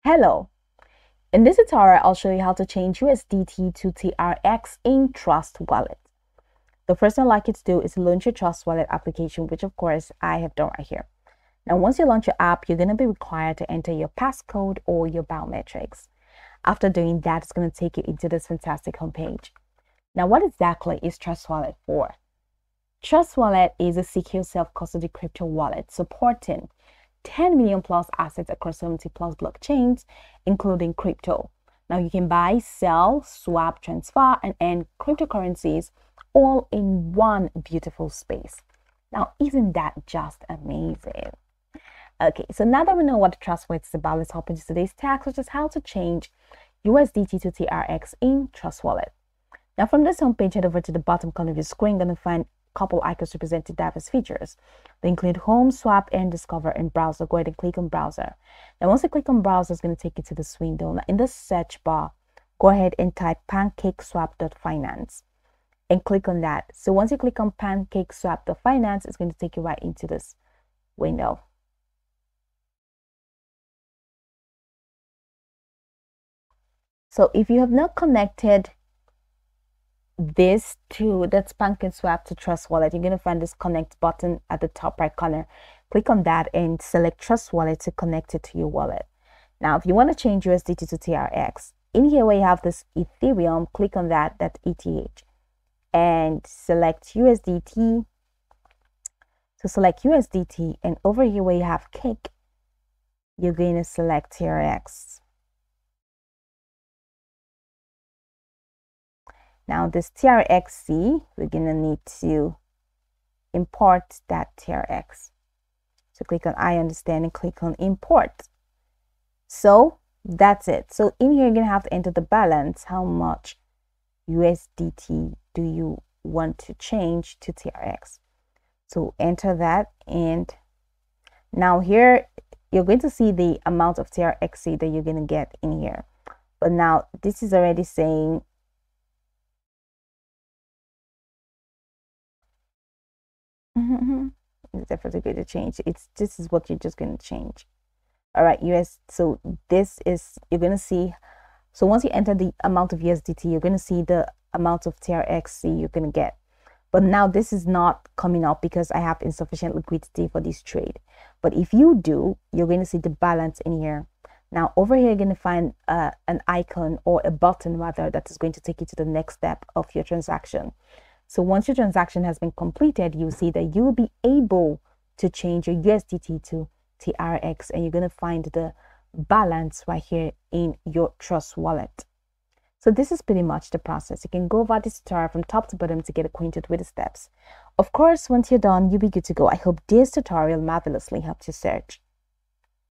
Hello, in this tutorial I'll show you how to change USDT to TRX in Trust Wallet. The first thing I'd like you to do is launch your Trust Wallet application, which of course I have done right here. Now once you launch your app, you're going to be required to enter your passcode or your biometrics. After doing that, it's going to take you into this fantastic homepage. Now what exactly is Trust Wallet for? Trust Wallet is a secure self-custody crypto wallet supporting 10 million plus assets across 70 plus blockchains, including crypto. Now you can buy, sell, swap, transfer, and earn cryptocurrencies all in one beautiful space. Now, isn't that just amazing? Okay, so now that we know what Trust Wallet is about, let's hop into today's task, which is how to change USDT to TRX in Trust Wallet. Now, from this homepage, head over to the bottom corner of your screen. You're going to find couple icons representing diverse features. They include home, swap, and discover, and browser. Go ahead and click on browser. Now once you click on browser, it's going to take you to this window. Now in the search bar, go ahead and type pancakeswap.finance and click on that. So once you click on pancakeswap.finance, it's going to take you right into this window. So if you have not connected that's PancakeSwap to Trust Wallet, you're going to find this connect button at the top right corner. Click on that and select Trust Wallet to connect it to your wallet. Now if you want to change USDT to TRX, in here where you have this Ethereum, click on that's ETH, and select USDT. So select USDT, and over here where you have Cake, you're going to select TRX. Now this TRXC, we're going to need to import that TRX. So click on I understand and click on import. So that's it. So in here, you're going to have to enter the balance. How much USDT do you want to change to TRX? So enter that. And now here, you're going to see the amount of TRXC that you're going to get in here. But now this is already saying it's definitely going to change. This is what you're just going to change. All right, so this is, you're going to see, so once you enter the amount of USDT, you're going to see the amount of TRXC you're going to get. But now this is not coming up because I have insufficient liquidity for this trade. But if you do, you're going to see the balance in here. Now over here, you're going to find an icon, or a button rather, that is going to take you to the next step of your transaction. So once your transaction has been completed, you see that you will be able to change your USDT to TRX, and you're going to find the balance right here in your Trust Wallet. So this is pretty much the process. You can go over this tutorial from top to bottom to get acquainted with the steps. Of course, once you're done, you'll be good to go. I hope this tutorial marvelously helped you search.